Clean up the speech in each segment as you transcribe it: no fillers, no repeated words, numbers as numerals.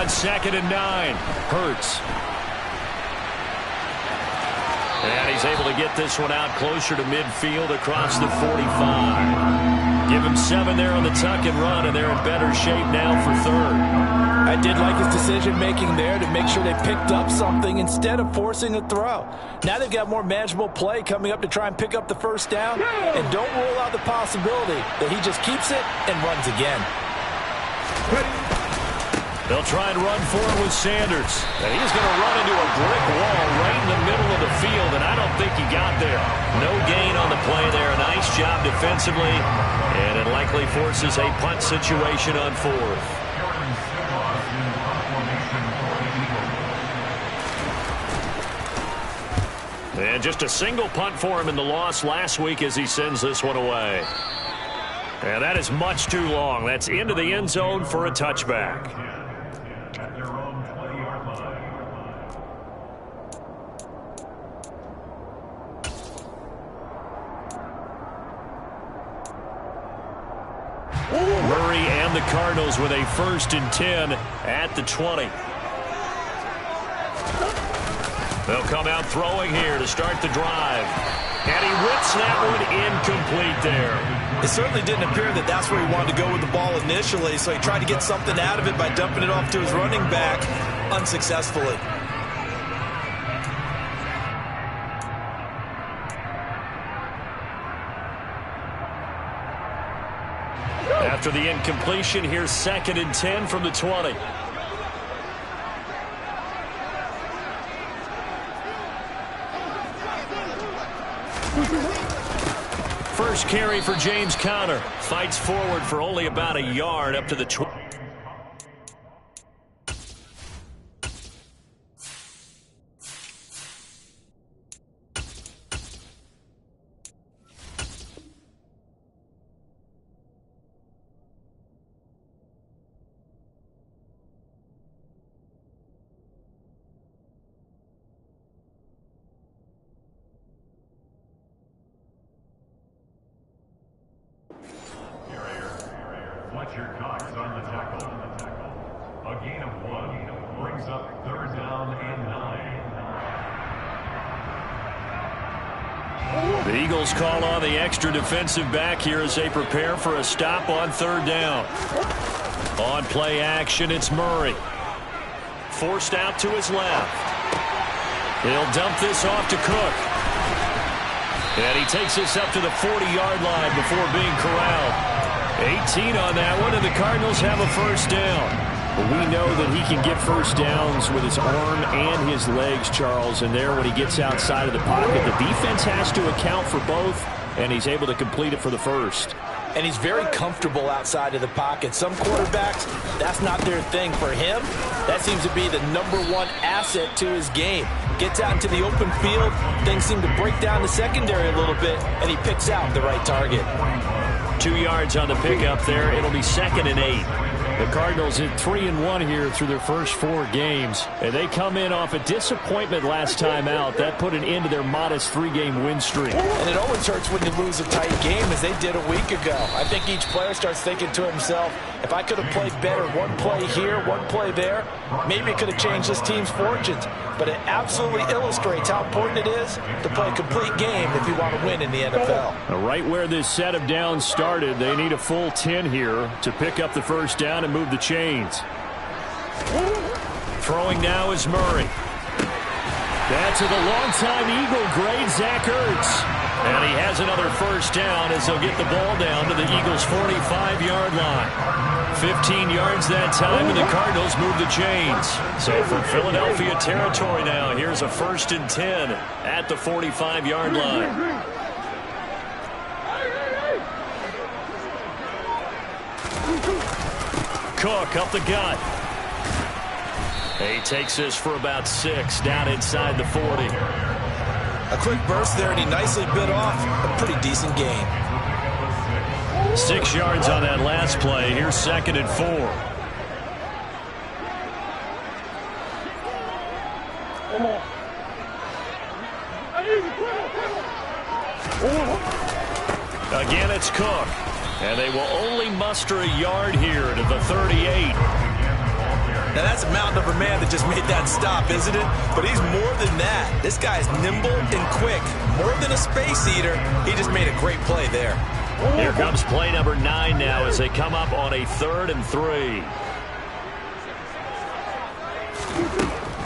on 2nd and 9. Hurts. And he's able to get this one out closer to midfield across the 45. Give him 7 there on the tuck and run, and they're in better shape now for 3rd. I did like his decision-making there to make sure they picked up something instead of forcing a throw. Now they've got more manageable play coming up to try and pick up the first down, and don't rule out the possibility that he just keeps it and runs again. They'll try and run forward with Sanders. And he's going to run into a brick wall right in the middle of the field, and I don't think he got there. No gain on the play there. Nice job defensively, and it likely forces a punt situation on 4th. And just a single punt for him in the loss last week as he sends this one away. And that is much too long. That's into the end zone for a touchback. Murray and the Cardinals with a 1st and 10 at the 20. They'll come out throwing here to start the drive. And he whips that one incomplete there. It certainly didn't appear that that's where he wanted to go with the ball initially, so he tried to get something out of it by dumping it off to his running back unsuccessfully. After the incompletion, here's 2nd and 10 from the 20. First carry for James Conner. Fights forward for only about a yard up to the 20. Fletcher Cox on the tackle. A gain of 1 brings up 3rd down and 9. The Eagles call on the extra defensive back here as they prepare for a stop on 3rd down. On play action, it's Murray. Forced out to his left. He'll dump this off to Cook. And he takes this up to the 40-yard line before being corralled. 18 on that one, and the Cardinals have a 1st down. But we know that he can get 1st downs with his arm and his legs, Charles, and there when he gets outside of the pocket, the defense has to account for both, and he's able to complete it for the 1st. And he's very comfortable outside of the pocket. Some quarterbacks, that's not their thing. For him, that seems to be the #1 asset to his game. Gets out into the open field, things seem to break down the secondary a little bit, and he picks out the right target. 2 yards on the pickup there. It'll be 2nd and 8. The Cardinals hit 3-1 here through their first 4 games. And they come in off a disappointment last time out. That put an end to their modest 3-game win streak. And it always hurts when you lose a tight game as they did a week ago. I think each player starts thinking to himself, if I could have played better, one play here, one play there, maybe it could have changed this team's fortunes. But it absolutely illustrates how important it is to play a complete game if you want to win in the NFL. Right where this set of downs started, they need a full 10 here to pick up the 1st down and move the chains. Throwing now is Murray. That's to the longtime Eagle grade, Zach Ertz. And he has another 1st down as they'll get the ball down to the Eagles' 45-yard line. 15 yards that time, and the Cardinals move the chains. So from Philadelphia territory now, here's a 1st and 10 at the 45-yard line. Cook up the gut. He takes this for about 6 down inside the 40. A quick burst there, and he nicely bit off a pretty decent gain. 6 yards on that last play. Here's 2nd and 4. Again, it's Cook. And they will only muster a yard here to the 38. Now, that's a mountain of a man that just made that stop, isn't it? But he's more than that. This guy's nimble and quick. More than a space eater, he just made a great play there. Here comes play number 9 now as they come up on a 3rd and 3.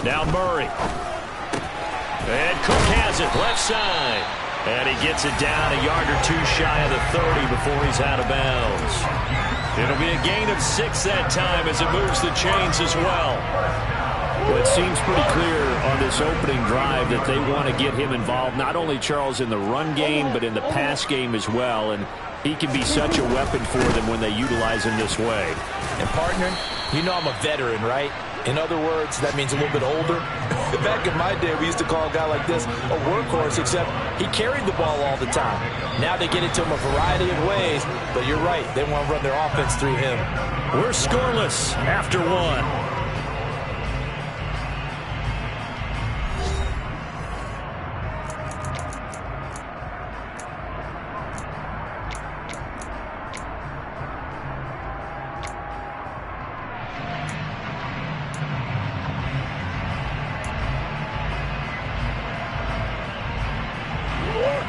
Now Murray. And Cook has it, left side. And he gets it down a yard or 2 shy of the 30 before he's out of bounds. It'll be a gain of 6 that time as it moves the chains as well. Well, it seems pretty clear on this opening drive that they want to get him involved, not only, Charles, in the run game, but in the pass game as well. And he can be such a weapon for them when they utilize him this way. And, partner, you know I'm a veteran, right? In other words, that means a little bit older. Back in my day, we used to call a guy like this a workhorse, except he carried the ball all the time. Now they get it to him a variety of ways, but you're right. They want to run their offense through him. We're scoreless after 1.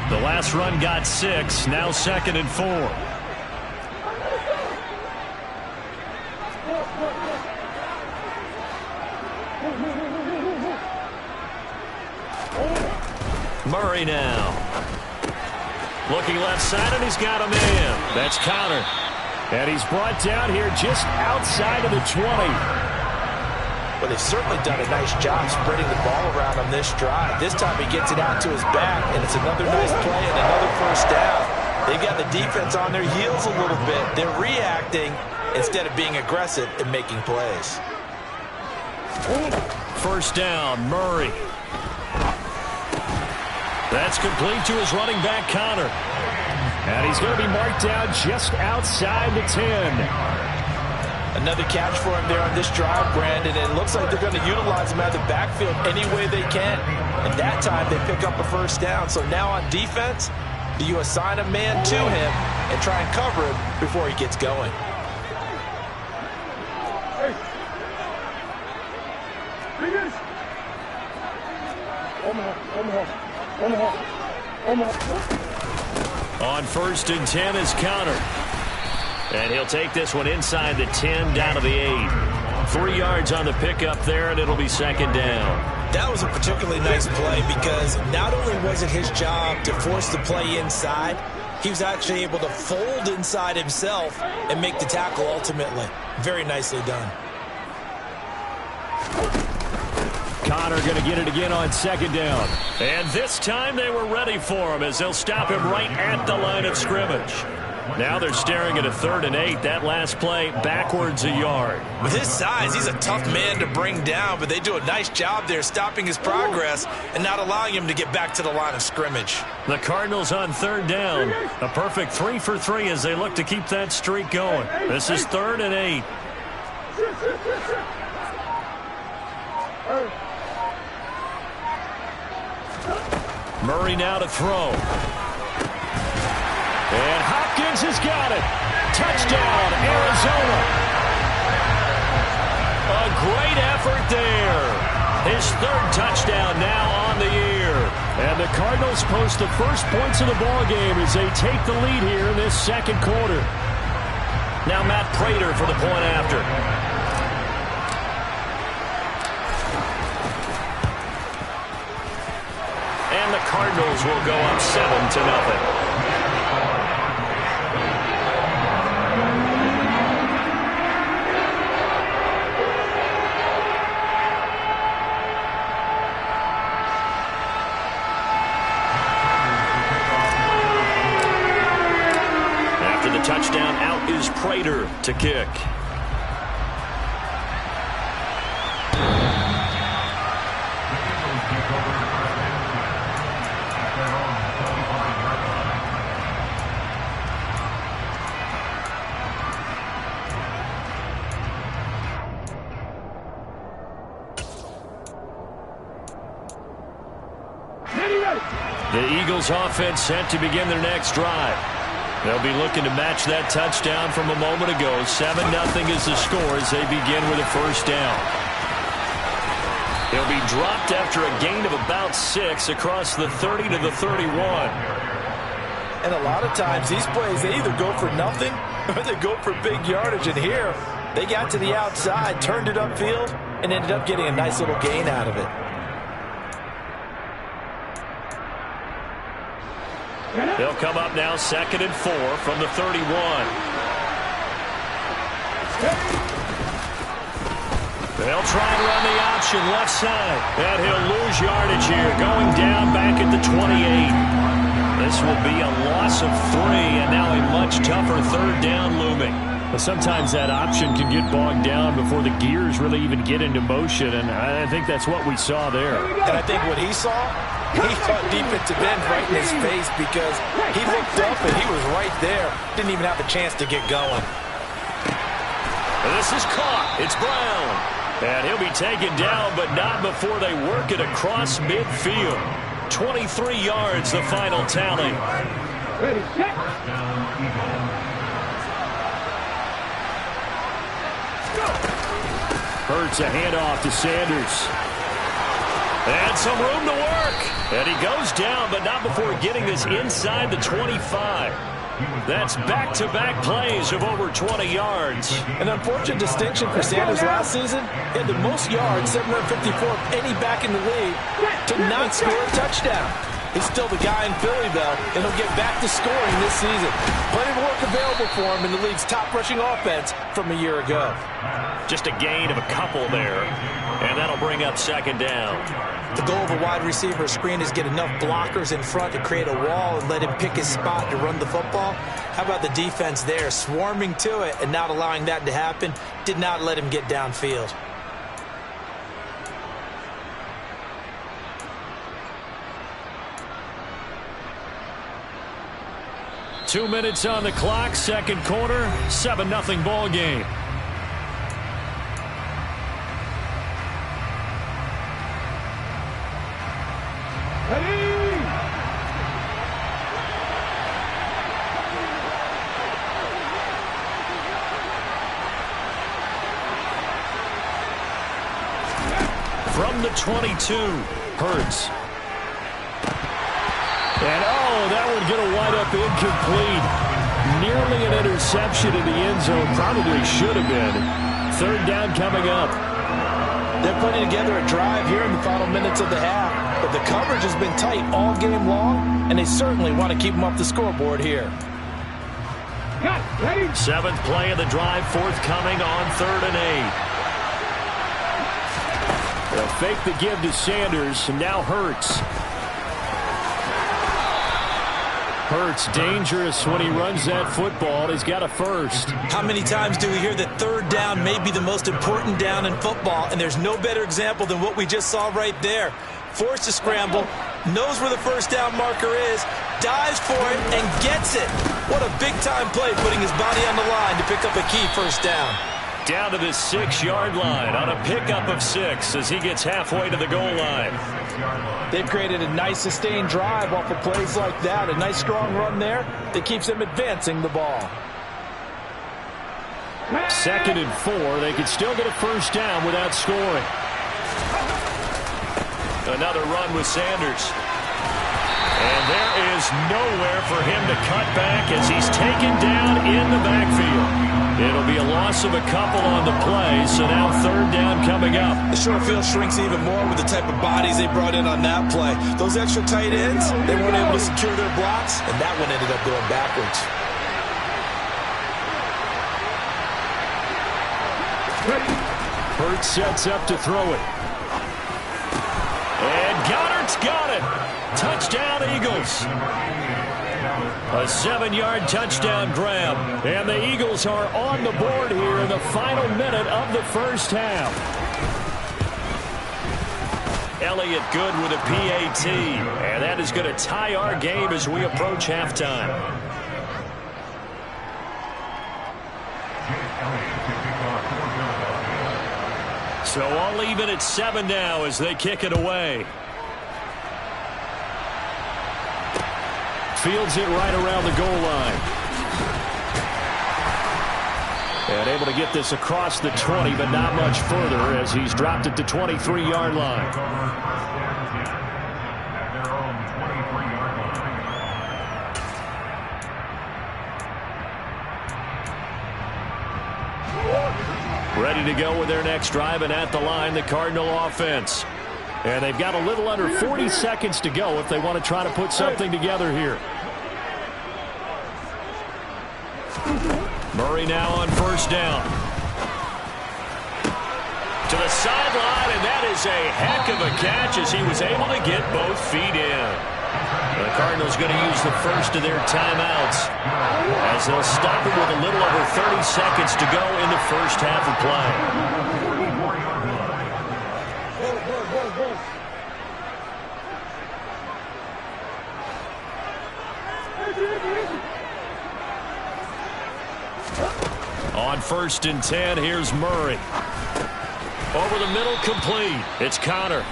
The last run got 6, now 2nd and 4. Murray now. Looking left side, and he's got a man. That's Conner. And he's brought down here just outside of the 20. Well, they've certainly done a nice job spreading the ball around on this drive. This time he gets it out to his back, and it's another nice play and another first down. They've got the defense on their heels a little bit. They're reacting instead of being aggressive and making plays. First down, Murray. That's complete to his running back, Conner. And he's going to be marked down just outside the 10. Another catch for him there on this drive, Brandon. And it looks like they're going to utilize him out of the backfield any way they can. And that time they pick up a first down. So now on defense, do you assign a man to him and try and cover him before he gets going? On 1st and 10 is Conner. And he'll take this one inside the 10 down to the 8. 3 yards on the pickup there, and it'll be 2nd down. That was a particularly nice play because not only was it his job to force the play inside, he was actually able to fold inside himself and make the tackle ultimately. Very nicely done. Conner going to get it again on 2nd down. And this time they were ready for him as they'll stop him right at the line of scrimmage. Now they're staring at a 3rd and 8. That last play backwards a yard. With his size, he's a tough man to bring down, but they do a nice job there stopping his progress and not allowing him to get back to the line of scrimmage. The Cardinals on 3rd down. A perfect 3 for 3 as they look to keep that streak going. This is 3rd and 8. Murray now to throw. And Hopkins has got it. Touchdown, Arizona. A great effort there. His 3rd touchdown now on the year. And the Cardinals post the first points of the ballgame as they take the lead here in this 2nd quarter. Now Matt Prater for the point after. And the Cardinals will go up 7-0. Touchdown, out is Prater to kick. The Eagles offense set to begin their next drive. They'll be looking to match that touchdown from a moment ago. 7-0 is the score as they begin with a first down. He'll be dropped after a gain of about 6 across the 30 to the 31. And a lot of times these plays, they either go for nothing or they go for big yardage. And here, they got to the outside, turned it upfield, and ended up getting a nice little gain out of it. They'll come up now 2nd and 4 from the 31. They'll try and run the option left side. And he'll lose yardage here, going down back at the 28. This will be a loss of 3, and now a much tougher 3rd down looming. But sometimes that option can get bogged down before the gears really even get into motion, and I think that's what we saw there. And I think what he saw, he caught defensive end right in his face because he looked up and he was right there. Didn't even have a chance to get going. This is caught. It's Brown. And he'll be taken down, but not before they work it across midfield. 23 yards, the final tally. Hurts a handoff to Sanders. And some room to work. And he goes down, but not before getting this inside the 25. That's back-to-back plays of over 20 yards. An unfortunate distinction for Sanders last season. He had the most yards, 754 of any back in the league, to not score a touchdown. He's still the guy in Philly, though, and he'll get back to scoring this season. Plenty of work available for him in the league's top rushing offense from a year ago. Just a gain of a couple there, and that'll bring up 2nd down. The goal of a wide receiver screen is get enough blockers in front to create a wall and let him pick his spot to run the football. How about the defense there, swarming to it and not allowing that to happen? Did not let him get downfield. Two minutes on the clock, 2nd quarter, 7-0 ball game. From the 22, Hurts. And that one going to wind up incomplete. Nearly an interception in the end zone. Probably should have been. 3rd down coming up. They're putting together a drive here in the final minutes of the half. But the coverage has been tight all game long, and they certainly want to keep them off the scoreboard here. 7th play of the drive, forthcoming on 3rd and 8. They'll fake the give to Sanders, and now Hurts. Hurts dangerous when he runs that football. He's got a first. How many times do we hear that 3rd down may be the most important down in football, and there's no better example than what we just saw right there. Forced to scramble, knows where the 1st down marker is, dives for it, and gets it. What a big-time play, putting his body on the line to pick up a key 1st down. Down to the 6-yard line on a pickup of 6 as he gets halfway to the goal line. They've created a nice sustained drive off of plays like that. A nice strong run there that keeps them advancing the ball. 2nd and 4. They could still get a 1st down without scoring. Another run with Sanders. And there is nowhere for him to cut back as he's taken down in the backfield. It'll be a loss of a couple on the play, so now 3rd down coming up. The short field shrinks even more with the type of bodies they brought in on that play. Those extra tight ends, they weren't able to secure their blocks, and that one ended up going backwards. Hurts sets up to throw it. And Goddard's got it. Touchdown, Eagles. A 7-yard touchdown grab. And the Eagles are on the board here in the final minute of the first half. Elliott good with a PAT. And that is going to tie our game as we approach halftime. So all even at 7 now as they kick it away. Fields it right around the goal line. And able to get this across the 20, but not much further as he's dropped it to 23-yard line. Ready to go with their next drive, and at the line, the Cardinal offense. And they've got a little under 40 seconds to go if they want to try to put something together here. Murray now on first down. To the sideline, and that is a heck of a catch as he was able to get both feet in. The Cardinals going to use the first of their timeouts as they'll stop it with a little over 30 seconds to go in the first half of play. On first and 10, here's Murray. Over the middle, complete. It's Connor.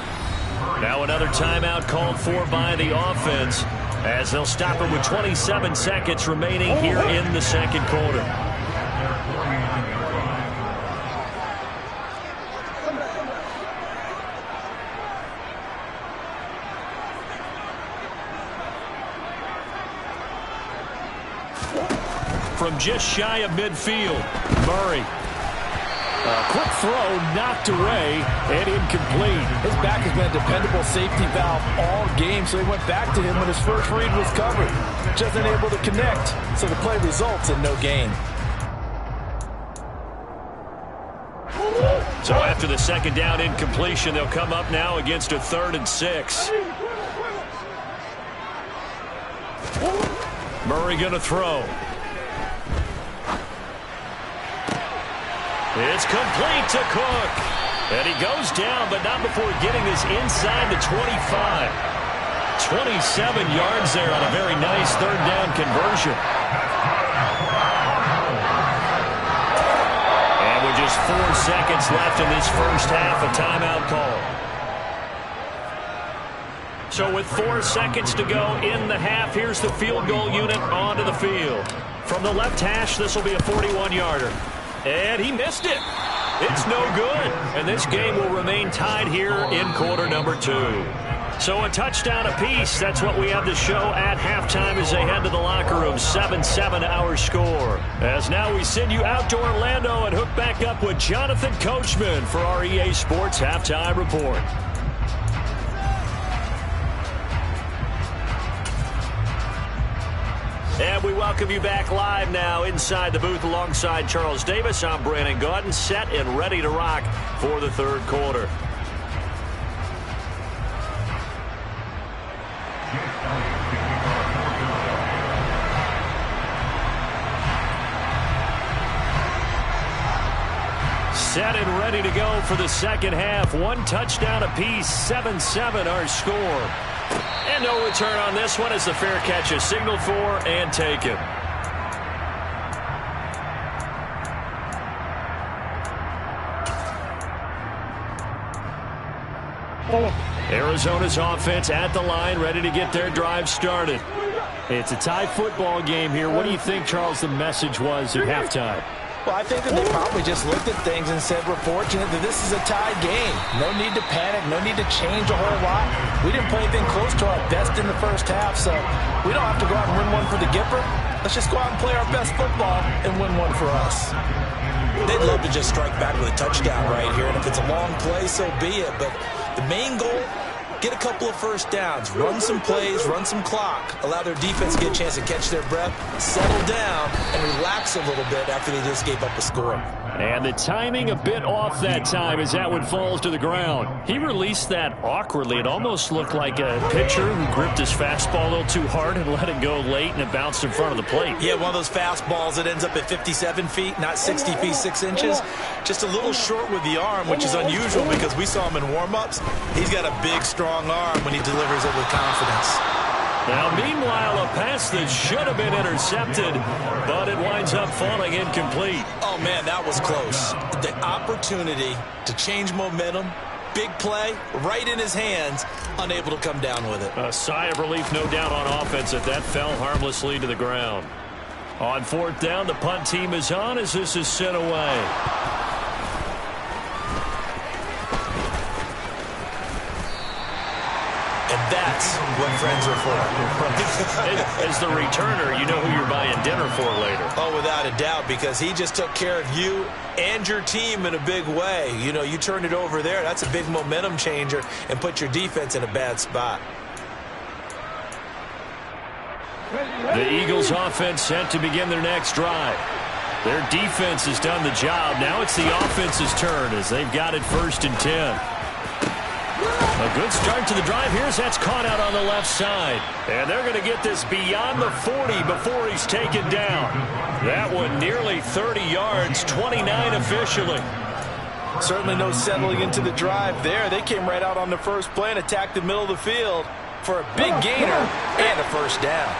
Now another timeout called for by the offense as they'll stop it with 27 seconds remaining here in the second quarter. From just shy of midfield, Murray. A quick throw knocked away and incomplete. His back has been a dependable safety valve all game, so he went back to him when his first read was covered. Just unable to connect, so the play results in no gain. So after the second down incompletion, they'll come up now against a 3rd and 6. Murray going to throw. It's complete to Cook. And he goes down, but not before getting this inside the 25. 27 yards there on a very nice 3rd down conversion. And with just 4 seconds left in this first half, a timeout call. So with 4 seconds to go in the half, here's the field goal unit onto the field. From the left hash, this will be a 41-yarder. And he missed it. It's no good. And this game will remain tied here in quarter number 2. So a touchdown apiece. That's what we have to show at halftime as they head to the locker room. 7-7 our score. As now we send you out to Orlando and hook back up with Jonathan Coachman for our EA Sports Halftime Report. And we welcome you back live now inside the booth alongside Charles Davis. I'm Brandon Gaudin, set and ready to rock for the 3rd quarter. Set and ready to go for the second half. 1 touchdown apiece, 7-7 our score. And no return on this one as the fair catch is signaled for and taken. Arizona's offense at the line, ready to get their drive started. It's a tie football game here. What do you think, Charles, the message was at halftime? Well, I think that they probably just looked at things and said, we're fortunate that this is a tied game. No need to panic, no need to change a whole lot. We didn't play anything close to our best in the first half, so we don't have to go out and win one for the Gipper. Let's just go out and play our best football and win one for us. They'd love to just strike back with a touchdown right here, and if it's a long play, so be it. But the main goal, get a couple of first downs, run some plays, run some clock, allow their defense to get a chance to catch their breath, settle down, and relax a little bit after they just gave up a score. And the timing a bit off that time as that one falls to the ground. He released that awkwardly. It almost looked like a pitcher who gripped his fastball a little too hard and let it go late, and it bounced in front of the plate. Yeah, one of those fastballs that ends up at 57 feet, not 60 feet, 6 inches. Just a little short with the arm, which is unusual because we saw him in warm-ups. He's got a big, strong arm when he delivers it with confidence. Now, meanwhile, a pass that should have been intercepted, but it winds up falling incomplete. Oh, man, that was close. The opportunity to change momentum, big play, right in his hands, unable to come down with it. A sigh of relief, no doubt, on offense that fell harmlessly to the ground. On fourth down, the punt team is on as this is sent away. And that's what friends are for. As the returner, you know who you're buying dinner for later. Oh, without a doubt, because he just took care of you and your team in a big way. You know, you turned it over there. That's a big momentum changer and put your defense in a bad spot. The Eagles offense set to begin their next drive. Their defense has done the job. Now it's the offense's turn as they've got it 1st and 10. A good start to the drive. Here's that's caught out on the left side. And they're going to get this beyond the 40 before he's taken down. That one nearly 30 yards, 29 officially. Certainly no settling into the drive there. They came right out on the first play and attacked the middle of the field for a big gainer and a 1st down.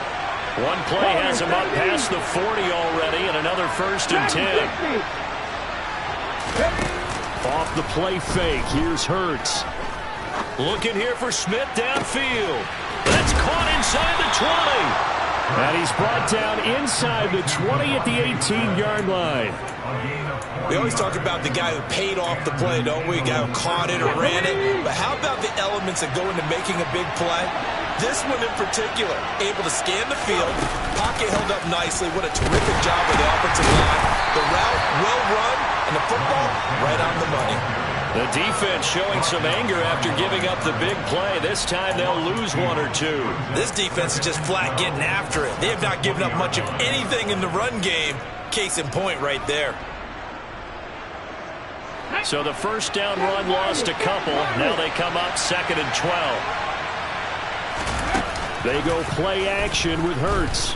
One play has him up past the 40 already and another 1st and 10. Off the play fake, here's Hurts. Looking here for Smith downfield. That's caught inside the 20. And he's brought down inside the 20 at the 18-yard line. We always talk about the guy who paid off the play, don't we? The guy who caught it or ran it. But how about the elements that go into making a big play? This one in particular, able to scan the field, pocket held up nicely. What a terrific job with the offensive line. The route well run, and the football right on the money. The defense showing some anger after giving up the big play. This time they'll lose one or two. This defense is just flat getting after it. They have not given up much of anything in the run game. Case in point right there. So the 1st down run lost a couple. Now they come up 2nd and 12. They go play action with Hurts.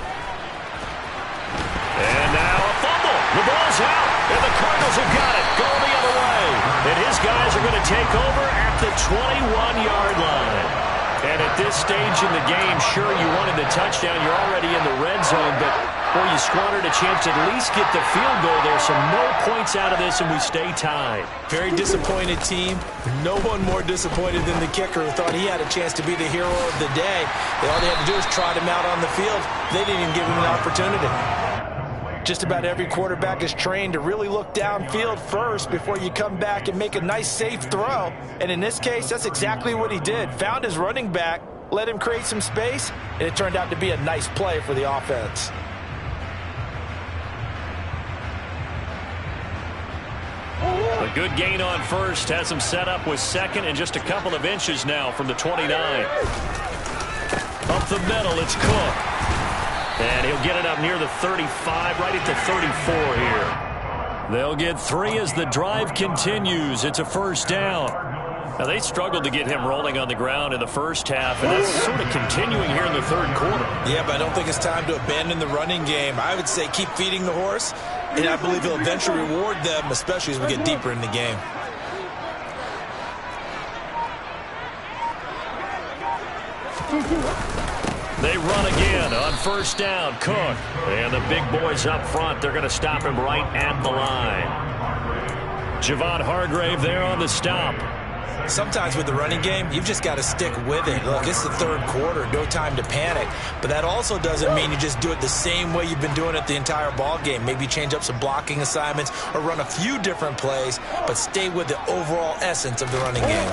And now a fumble. The ball's out. And the Cardinals have got it. Going the other way. And his guys are going to take over at the 21-yard line. And at this stage in the game, sure, you wanted the touchdown. You're already in the red zone, but boy, you squandered a chance to at least get the field goal there. So no points out of this, and we stay tied. Very disappointed team. No one more disappointed than the kicker who thought he had a chance to be the hero of the day. All they had to do was trot him out on the field. They didn't even give him an opportunity. Just about every quarterback is trained to really look downfield first before you come back and make a nice, safe throw. And in this case, that's exactly what he did. Found his running back, let him create some space, and it turned out to be a nice play for the offense. A good gain on 1st has him set up with 2nd and just a couple of inches now from the 29. Up the middle, it's Cook. And he'll get it up near the 35, right at the 34 here. They'll get 3 as the drive continues. It's a 1st down. Now, they struggled to get him rolling on the ground in the first half, and that's sort of continuing here in the 3rd quarter. Yeah, but I don't think it's time to abandon the running game. I would say keep feeding the horse, and I believe he'll eventually reward them, especially as we get deeper in the game. They run again on 1st down. Cook. And the big boys up front, they're going to stop him right at the line. Javon Hargrave there on the stop. Sometimes with the running game, you've just got to stick with it. Look, it's the 3rd quarter, no time to panic. But that also doesn't mean you just do it the same way you've been doing it the entire ball game. Maybe change up some blocking assignments or run a few different plays, but stay with the overall essence of the running game.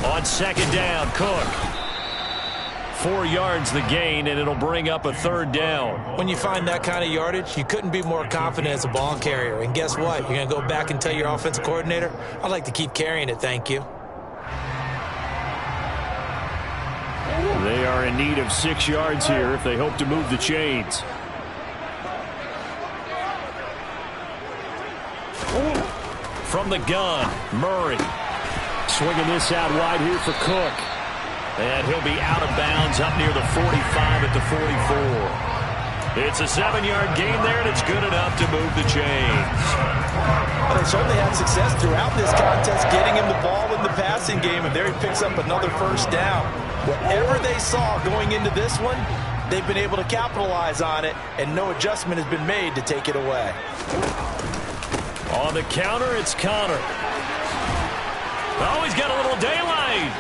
On 2nd down, Cook. 4 yards the gain, and it'll bring up a 3rd down. When you find that kind of yardage, you couldn't be more confident as a ball carrier. And guess what? You're going to go back and tell your offensive coordinator, I'd like to keep carrying it, thank you. They are in need of 6 yards here if they hope to move the chains. From the gun, Murray. Swinging this out wide here for Cook. And he'll be out of bounds up near the 45 at the 44. It's a 7-yard gain there, and it's good enough to move the chains. Well, they certainly had success throughout this contest getting him the ball in the passing game, and there he picks up another 1st down. Whatever they saw going into this one, they've been able to capitalize on it, and no adjustment has been made to take it away. On the counter, it's Connor. Oh, he's got a little daylight.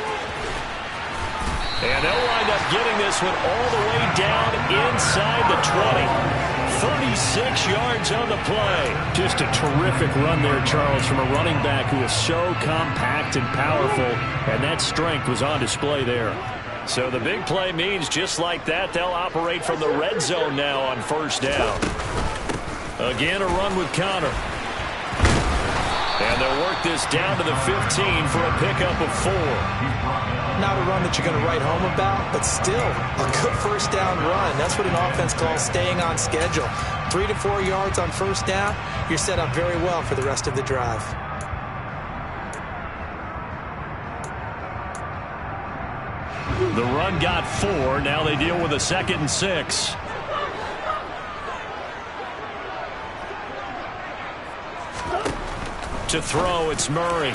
And they'll wind up getting this one all the way down inside the 20. 36 yards on the play. Just a terrific run there, Charles, from a running back who is so compact and powerful, and that strength was on display there. So the big play means just like that, they'll operate from the red zone now on first down. Again, a run with Conner. And they'll work this down to the 15 for a pickup of 4. Not a run that you're going to write home about, but still a good first down run. That's what an offense calls staying on schedule. 3 to 4 yards on first down, you're set up very well for the rest of the drive. The run got 4. Now they deal with a 2nd and 6. To throw, it's Murray.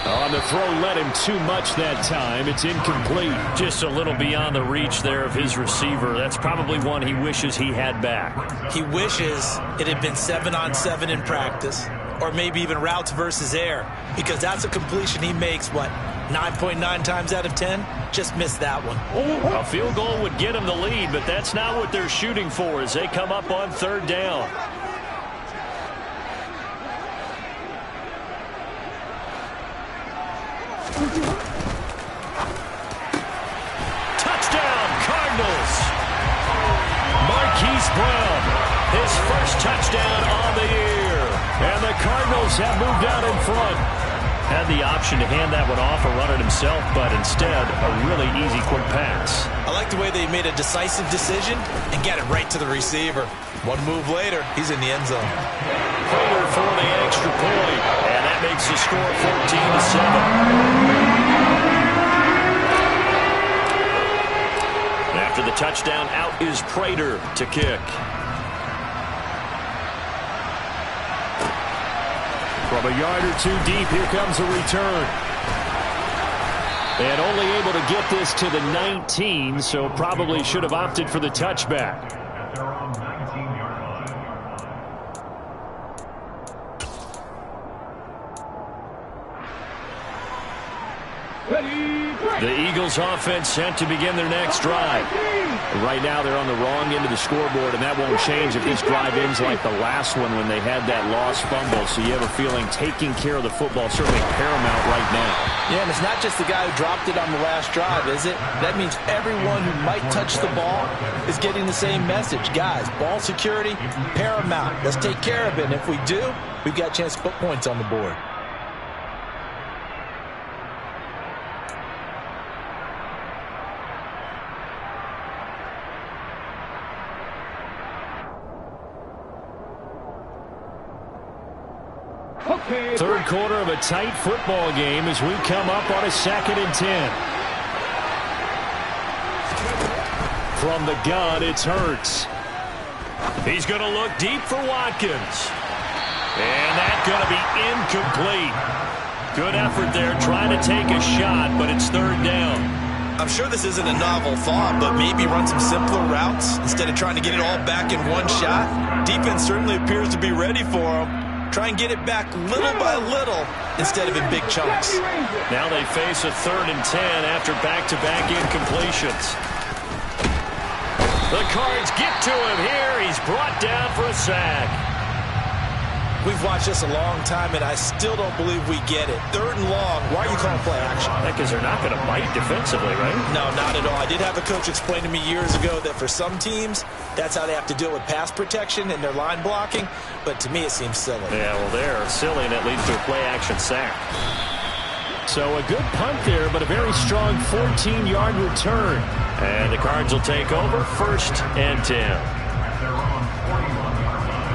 On the throw, led him too much that time. It's incomplete. Just a little beyond the reach there of his receiver. That's probably one he wishes he had back. He wishes it had been 7-on-7 in practice, or maybe even routes versus air, because that's a completion he makes, 9.9 times out of 10? Just missed that one. A field goal would get him the lead, but that's not what they're shooting for as they come up on third down. Touchdown, Cardinals! Marquise Brown, his first touchdown on the year. And the Cardinals have moved out in front. Had the option to hand that one off or run it himself, but instead, a really easy quick pass. I like the way they made a decisive decision and get it right to the receiver. One move later, he's in the end zone. Prater for the extra point, and that makes the score 14-7. After the touchdown, out is Prater to kick. From a yard or two deep, here comes a return. And only able to get this to the 19, so probably should have opted for the touchback. At their own 19-yard line. The Eagles offense sent to begin their next drive. Right now they're on the wrong end of the scoreboard, and that won't change if this drive ends like the last one when they had that lost fumble. So you have a feeling taking care of the football is certainly paramount right now. Yeah, and it's not just the guy who dropped it on the last drive, is it? That means everyone who might touch the ball is getting the same message. Guys, ball security, paramount. Let's take care of it, and if we do, we've got a chance to put points on the board. Third quarter of a tight football game as we come up on a 2nd and 10. From the gun, it's Hurts. He's going to look deep for Watkins. And that's going to be incomplete. Good effort there trying to take a shot, but it's third down. I'm sure this isn't a novel thought, but maybe run some simpler routes instead of trying to get it all back in one shot. Defense certainly appears to be ready for him. Try and get it back little by little instead of in big chunks. Now they face a 3rd and 10 after back-to-back incompletions. The Cards get to him here. He's brought down for a sack. We've watched this a long time, and I still don't believe we get it. 3rd and long. Why are you calling play action? Because they're not going to bite defensively, right? No, not at all. I did have a coach explain to me years ago that for some teams, that's how they have to deal with pass protection and their line blocking. But to me, it seems silly. Yeah, well, they're silly, and that leads to a play-action sack. So a good punt there, but a very strong 14-yard return. And the Cards will take over 1st and 10. At their own 41-yard line.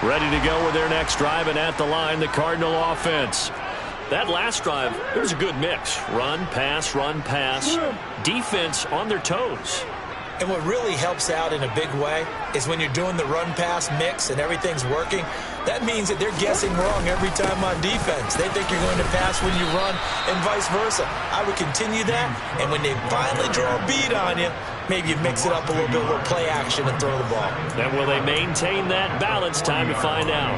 Ready to go with their next drive, and at the line, the Cardinal offense. That last drive, it was a good mix. Run, pass, defense on their toes. And what really helps out in a big way is when you're doing the run-pass mix and everything's working, that means that they're guessing wrong every time on defense. They think you're going to pass when you run and vice versa. I would continue that, and when they finally draw a bead on you, maybe you mix it up a little bit, a little play action and throw the ball. And will they maintain that balance? Time to find out.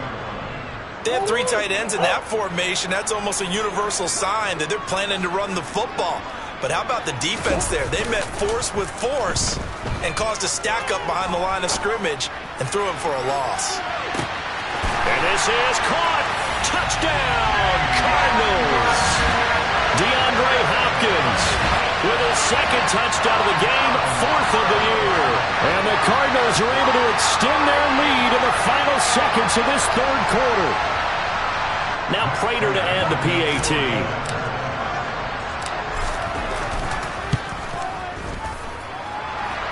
They have 3 tight ends in that formation. That's almost a universal sign that they're planning to run the football. But how about the defense there? They met force with force and caused a stack up behind the line of scrimmage and threw him for a loss. And this is caught. Touchdown, Cardinals. DeAndre Hopkins with his second touchdown of the game, 4th of the year. And the Cardinals are able to extend their lead in the final seconds of this 3rd quarter. Now Prater to add the PAT.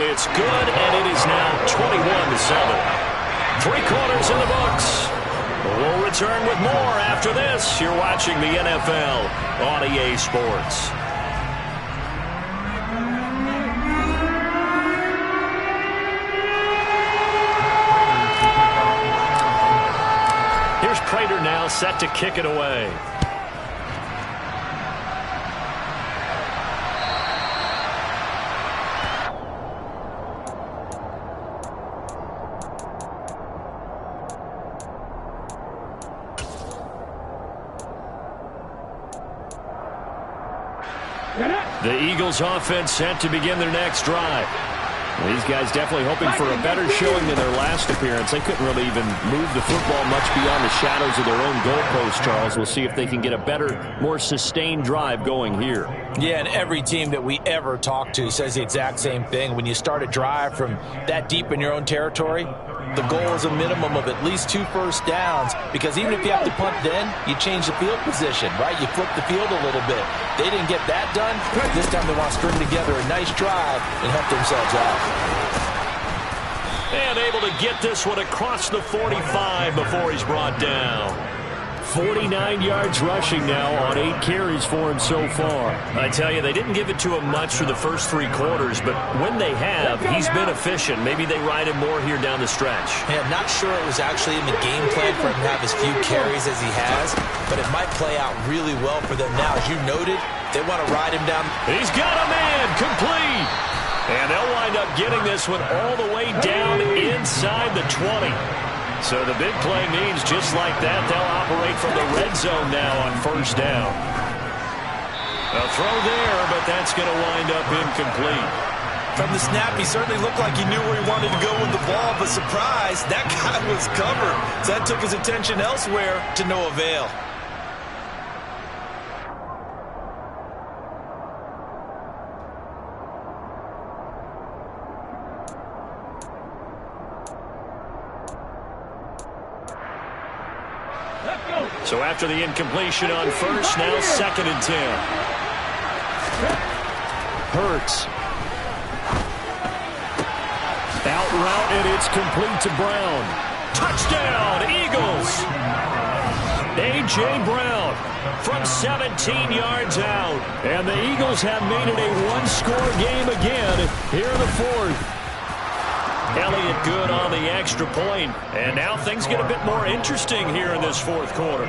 It's good, and it is now 21-7. 3 quarters in the books. We'll return with more after this. You're watching the NFL on EA Sports. Here's Prater now set to kick it away. The Eagles offense set to begin their next drive. These guys definitely hoping for a better showing than their last appearance. They couldn't really even move the football much beyond the shadows of their own goalpost, Charles. We'll see if they can get a better, more sustained drive going here. Yeah, and every team that we ever talk to says the exact same thing. When you start a drive from that deep in your own territory, the goal is a minimum of at least 2 first downs, because even if you have to punt then, you change the field position, right? You flip the field a little bit. They didn't get that done. This time they want to string together a nice drive and help themselves out. And able to get this one across the 45 before he's brought down. 49 yards rushing now on 8 carries for him so far. I tell you, they didn't give it to him much for the first 3 quarters, but when they have, he's been efficient. Maybe they ride him more here down the stretch. Yeah, not sure it was actually in the game plan for him to have as few carries as he has, but it might play out really well for them now. As you noted, they want to ride him down. He's got a man, complete. And they'll wind up getting this one all the way down inside the 20. So the big play means just like that, they'll operate from the red zone now on 1st down. A throw there, but that's going to wind up incomplete. From the snap, he certainly looked like he knew where he wanted to go with the ball, but surprise, that guy was covered. So that took his attention elsewhere to no avail. So after the incompletion on 1st, now 2nd and 10. Hurts. Out route, and it's complete to Brown. Touchdown, Eagles! A.J. Brown from 17 yards out. And the Eagles have made it a 1-score game again here in the 4th. Elliott good on the extra point. And now things get a bit more interesting here in this 4th quarter.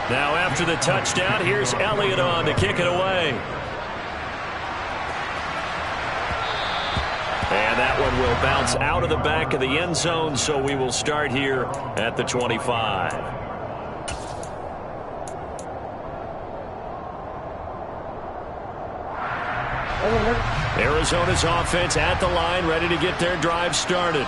Now after the touchdown, here's Elliott on to kick it away. And that one will bounce out of the back of the end zone, so we will start here at the 25. Arizona's offense at the line, ready to get their drive started.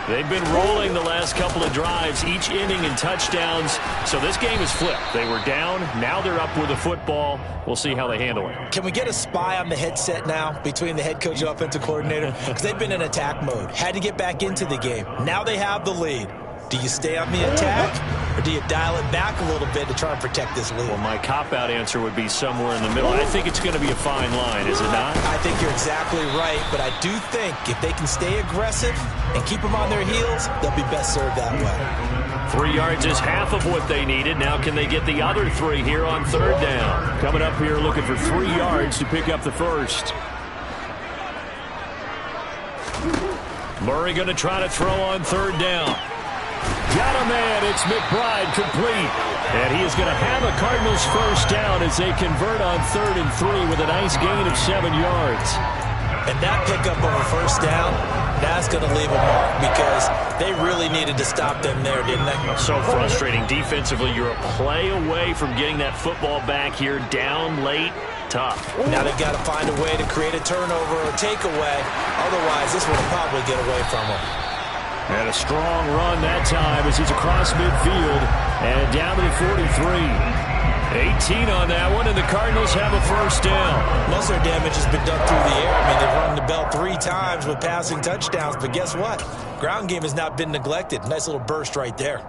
They've been rolling the last couple of drives, each inning in touchdowns. So this game is flipped. They were down. Now they're up with the football. We'll see how they handle it. Can we get a spy on the headset now between the head coach and offensive coordinator? Because they've been in attack mode. Had to get back into the game. Now they have the lead. Do you stay on the attack, or do you dial it back a little bit to try and protect this lead? Well, my cop-out answer would be somewhere in the middle. I think it's going to be a fine line, is it not? I think you're exactly right, but I do think if they can stay aggressive and keep them on their heels, they'll be best served that way. 3 yards is half of what they needed. Now can they get the other 3 here on third down? Coming up here looking for 3 yards to pick up the first. Murray going to try to throw on third down. Got a man. It's McBride complete. And he is going to have a Cardinals first down as they convert on 3rd and 3 with a nice gain of 7 yards. And that pickup of a first down, that's going to leave a mark because they really needed to stop them there, didn't they? So frustrating. Defensively, you're a play away from getting that football back here down late. Tough. Now they've got to find a way to create a turnover or takeaway. Otherwise, this will probably get away from them. And a strong run that time as he's across midfield and down to the 43. 18 on that one, and the Cardinals have a first down. Most of their damage has been done through the air. I mean, they've rung the bell 3 times with passing touchdowns, but guess what? Ground game has not been neglected. Nice little burst right there.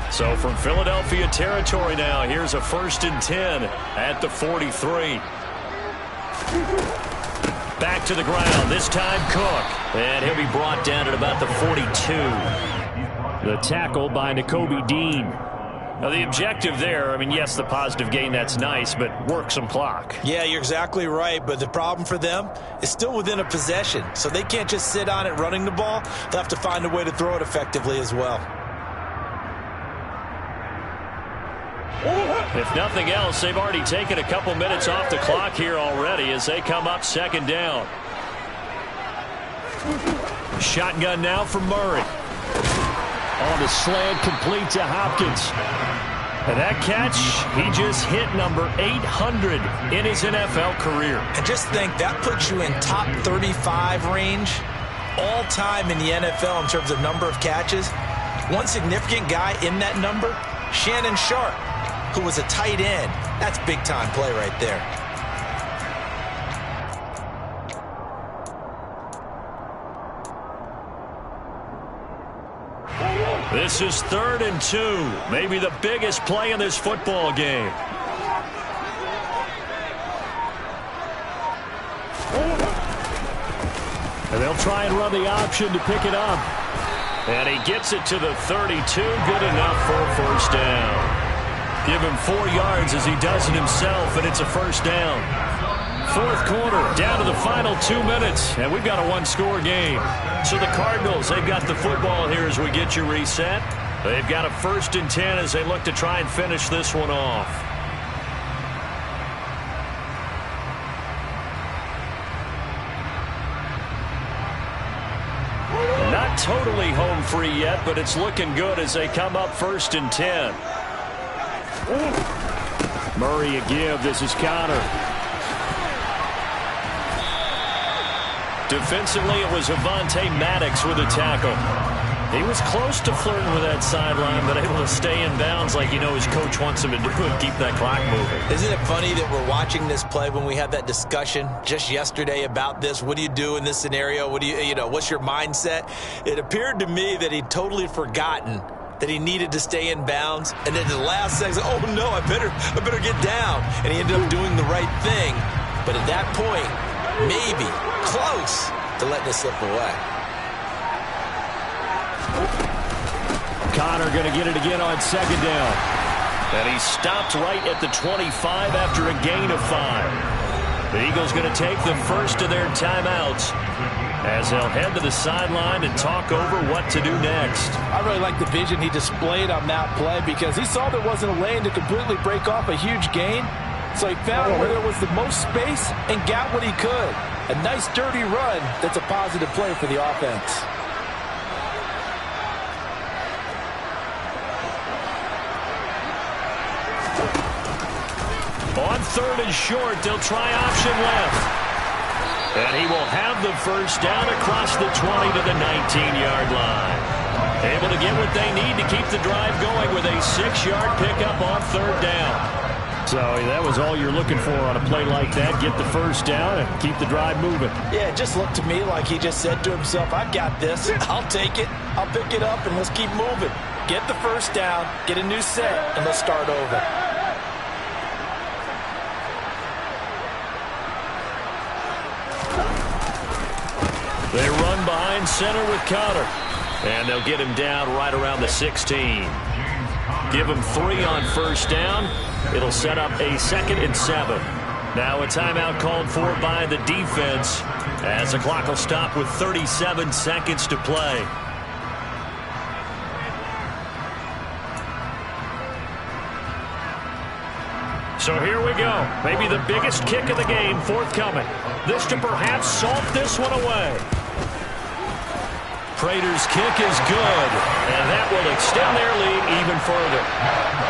So from Philadelphia territory now, here's a 1st and 10 at the 43. Back to the ground, this time Cook. And he'll be brought down at about the 42. The tackle by Nakobe Dean. Now the objective there, I mean, yes, the positive gain, that's nice, but work some clock. Yeah, you're exactly right, but the problem for them is still within a possession. So they can't just sit on it running the ball. They'll have to find a way to throw it effectively as well. If nothing else, they've already taken a couple minutes off the clock here already as they come up 2nd down. Shotgun now for Murray. On the slant, complete to Hopkins. And that catch, he just hit number 800 in his NFL career. And just think, that puts you in top 35 range all time in the NFL in terms of number of catches. One significant guy in that number, Shannon Sharpe, who was a tight end. That's big-time play right there. This is 3rd and 2. Maybe the biggest play in this football game. And they'll try and run the option to pick it up. And he gets it to the 32. Good enough for a first down. Give him 4 yards as he does it himself, and it's a first down. 4th quarter, down to the final 2 minutes, and we've got a 1-score game. So the Cardinals, they've got the football here as we get you reset. They've got a 1st and 10 as they look to try and finish this one off. Not totally home free yet, but it's looking good as they come up 1st and 10. Murray a give. This is Connor. Defensively, it was Avonte Maddox with a tackle. He was close to flirting with that sideline, but able to stay in bounds like his coach wants him to do and keep that clock moving. Isn't it funny that we're watching this play when we had that discussion just yesterday about this? What do you do in this scenario? What do what's your mindset? It appeared to me that he'd totally forgotten that he needed to stay in bounds, and then the last second, oh no, I better get down, and he ended up doing the right thing. But at that point, maybe close to letting it slip away. Connor going to get it again on 2nd down, and he stopped right at the 25 after a gain of 5. The Eagles going to take the first of their timeouts as they'll head to the sideline and talk over what to do next. I really like the vision he displayed on that play because he saw there wasn't a lane to completely break off a huge gain. So he found where there was the most space and got what he could. A nice dirty run that's a positive play for the offense. On 3rd and short, they'll try option left. And he will have the first down across the 20 to the 19-yard line. Able to get what they need to keep the drive going with a 6-yard pickup on 3rd down. So that was all you're looking for on a play like that. Get the first down and keep the drive moving. Yeah, it just looked to me like he just said to himself, I've got this. I'll take it. I'll pick it up, and let's keep moving. Get the first down, get a new set, and let's start over. They run behind center with Connor. And they'll get him down right around the 16. Give him 3 on first down. It'll set up a 2nd and 7. Now a timeout called for by the defense as the clock will stop with 37 seconds to play. So here we go. Maybe the biggest kick of the game forthcoming. This to perhaps salt this one away. Prater's kick is good, and that will extend their lead even further.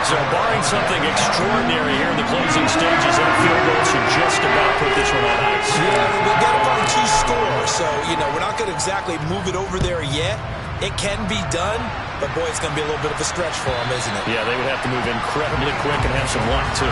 So barring something extraordinary here in the closing stages, that field goal should just about put this one on ice. Yeah, we got up on a key score, so, we're not going to exactly move it over there yet. It can be done, but, boy, it's going to be a little bit of a stretch for them, isn't it? Yeah, they would have to move incredibly quick and have some luck, too.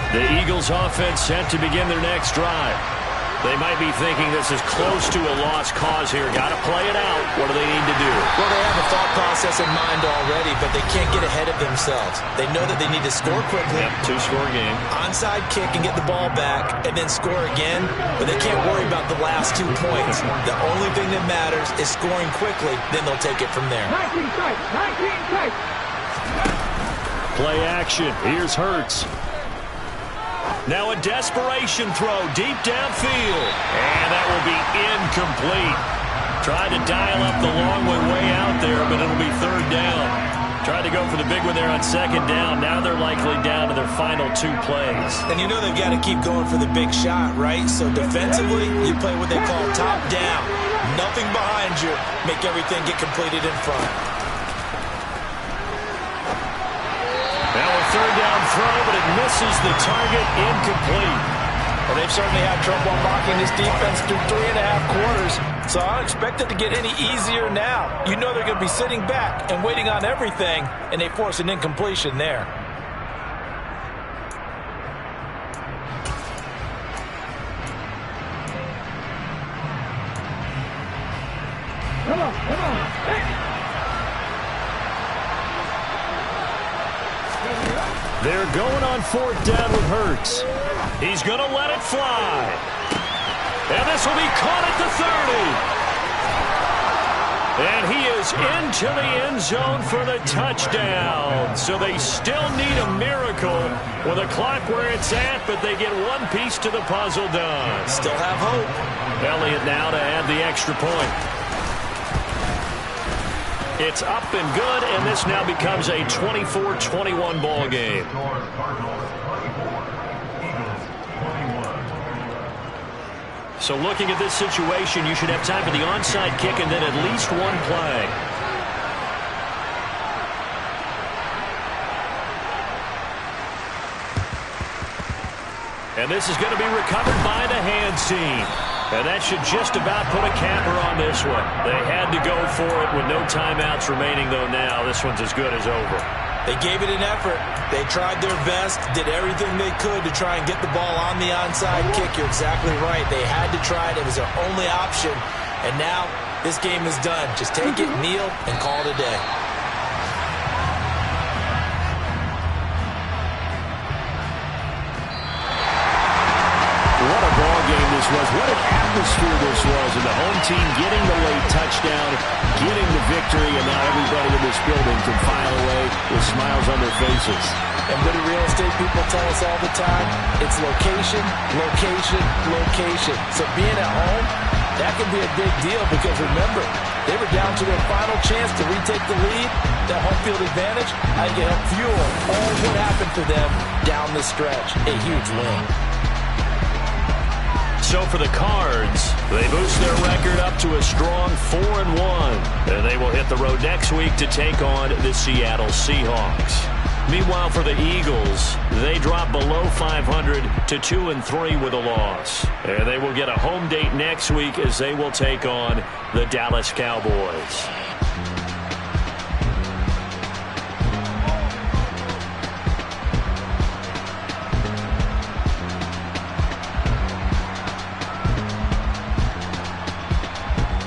The Eagles offense set to begin their next drive. They might be thinking this is close to a lost cause here. Got to play it out. What do they need to do? Well, they have a thought process in mind already, but they can't get ahead of themselves. They know that they need to score quickly. Yep, 2-score game. Onside kick and get the ball back and then score again, but they can't worry about the last 2 points. The only thing that matters is scoring quickly, then they'll take it from there. 19 strikes. Play action. Here's Hurts. Now a desperation throw deep downfield. And that will be incomplete. Tried to dial up the long way out there, but it'll be 3rd down. Tried to go for the big one there on 2nd down. Now they're likely down to their final 2 plays. And they've got to keep going for the big shot, right? So defensively, you play what they call top down. Nothing behind you. Make everything get completed in front. Now a 3rd down throw, but it misses the target, incomplete. Well, they've certainly had trouble blocking this defense through 3.5 quarters, so I don't expect it to get any easier now. You know they're going to be sitting back and waiting on everything, and they force an incompletion there. Come on. Hey. They're going on 4th down with Hurts. He's going to let it fly. And this will be caught at the 30. And he is into the end zone for the touchdown. So they still need a miracle with a clock where it's at, but they get one piece to the puzzle done. Still have hope. Elliott now to add the extra point. It's up and good, and this now becomes a 24-21 ball game. So looking at this situation, you should have time for the onside kick and then at least one play. And this is going to be recovered by the hands team. And that should just about put a capper on this one. They had to go for it with no timeouts remaining, though now this one's as good as over. They gave it an effort. They tried their best, did everything they could to try and get the ball on the onside kick. You're exactly right. They had to try it. It was their only option. And now this game is done. Just take it, kneel, and call it a day. What a ball game this was. What an atmosphere this was. And the home team getting the late touchdown, getting the victory, and now everybody in this building can file away with smiles on their faces. And what do real estate people tell us all the time? It's location, location, location. So being at home, that can be a big deal because remember, they were down to their final chance to retake the lead. That home field advantage, I can help fuel all what happened for them down the stretch. A huge win. So for the Cards, they boost their record up to a strong 4-1. And they will hit the road next week to take on the Seattle Seahawks. Meanwhile, for the Eagles, they drop below 500 to 2-3 with a loss. And they will get a home date next week as they will take on the Dallas Cowboys.